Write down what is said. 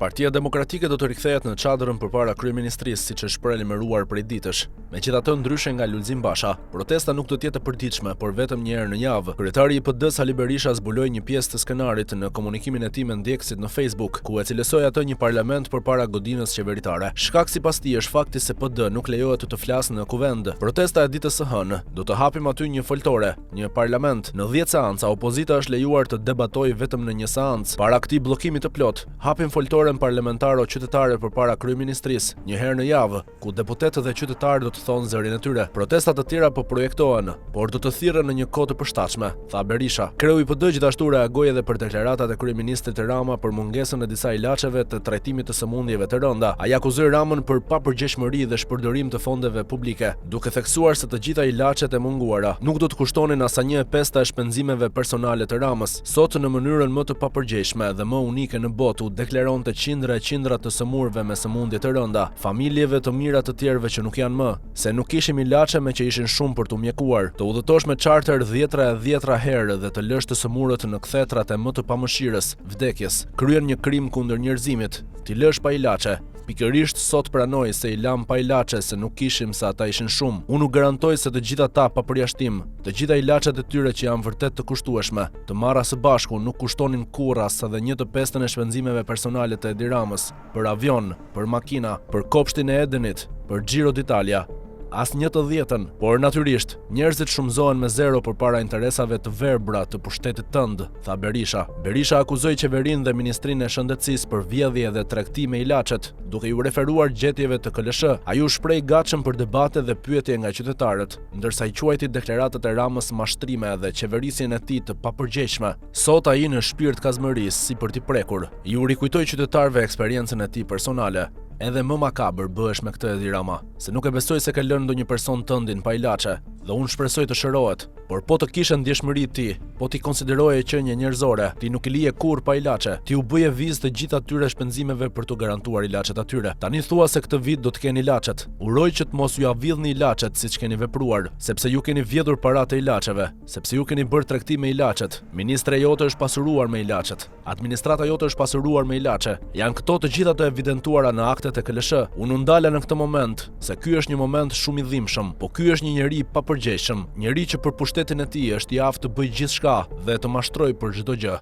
Partia Demokratike do të rikthehet në çadrën përpara kryeministrisë, siç është prelemëruar prej ditësh. Megjithatë, ndryshe nga Lulzim Basha, protesta nuk do të jetë e përditshme, por vetëm një herë në javë. Kryetari i PD Sali Berisha zbuloi një pjesë të skenarit në komunikimin e tij me ndjekësit në Facebook, ku e cilësoi atë një parlament përpara godinës qeveritare. Shkak sipas tij është fakti se PD nuk lejohet të flasë në kuvend. Protesta e ditës së hënë do të hapim aty një foltore, një parlament. Në 10 seanca opozita është lejuar të debatojë vetëm në një seancë. Para këtij bllokimi të plot, hapim foltoren parlamentare qytetare përpara kryeministrisë, një herë në javë, ku deputetët dhe qytetarët do të thonë zërin e tyre. Protestat të tjera po projektohen, por do të thirren në një kohë të përshtatshme, tha Berisha. Kreu i PD gjithashtu reagoi edhe për deklaratat e kryeministrit Rama për mungesën e disa ilaçeve të trajtimit të sëmundjeve të rënda. Ai akuzoi Ramën për papërgjegjshmëri dhe shpërdorim të fondeve publike, duke theksuar se të gjitha ilaçet e munguara nuk do të kushtonin as 1/5 e shpenzimeve personale të Ramës. Sot në mënyrën më të papërgjegjshme dhe më unike në botë u deklaronte qindra e qindra të sëmurëve me sëmundje të rënda, familjeve të mira të tjerëve që nuk janë më, se nuk kishim ilaçe me që ishin shumë për t'u mjekuar, të udhëtosh me charter 10 herë dhe të lësh të sëmurët në kthetrat e më të pamëshirës, vdekjes, kryen një krim kundër njerëzimit, t'i lësh pa ilaçe. Pikërisht sot pranoj se i lam pa ilaçe se nuk kishim se ata ishin shumë. Unë garantoj se të gjitha ata pa përjashtim, të gjitha ilaçet e tyre që janë vërtet të kushtueshme, të marra së bashku nuk kushtonin kurrë as edhe 1/5 e shpenzimeve personale të Edi Ramës, për avion, për makina, për kopshtin e Edenit, për Giro d'Italia. As 1/10, por natyrisht, njerëzit shumëzohen me zero përpara interesave të verbra të pushtetit tënd, tha Berisha. Berisha akuzoi qeverinë dhe Ministrinë e Shëndetësisë për vjedhje dhe tregti me ilaçet, duke ju referuar gjetjeve të KLSH. Ai u shpreh gatshëm për debate dhe pyetje nga qytetarët, ndërsa i quajti deklaratat e Ramës mashtrime dhe qeverisjen e tij të papërgjegjshme. Sot ai në shpirt kazmërisë, si për t'i prekur, ju rikujtoi qytetarëve eksperiencën e tij personale. Edhe më makabër bëhesh me këtë Edi Rama, se nuk e besoj se ka lënë ndonjë person tëndin pa ilaçe, dhe unë shpresoj të shërohet. Por po të kishe ndjeshmëri ti, po ti konsideroje qenie njerëzore, ti nuk i lije kurrë pa ilaçe, ti u bëje vizë të gjitha atyre shpenzimeve për t'u garantuar ilaçet atyre. Tani thua se këtë vit do të keni ilaçet. Uroj që të mos ju avidhni ilaçet siç keni vepruar, sepse ju keni vjedhur paratë e ilaçeve, sepse ju keni bërë tregti me ilaçet. Ministra jote është pasuruar me ilaçet. Administrata jote është pasuruar me ilaçe. Janë këto të gjitha të evidentuara në aktet e KLSH. Unë ndala në këtë moment, se ky është një moment shumë i dhimbshëm, po ky është një njeri i papërgjegjshëm, njeri që për pushtetin e tij është i aftë të bëjë gjithçka dhe të mashtrojë për çdo gjë.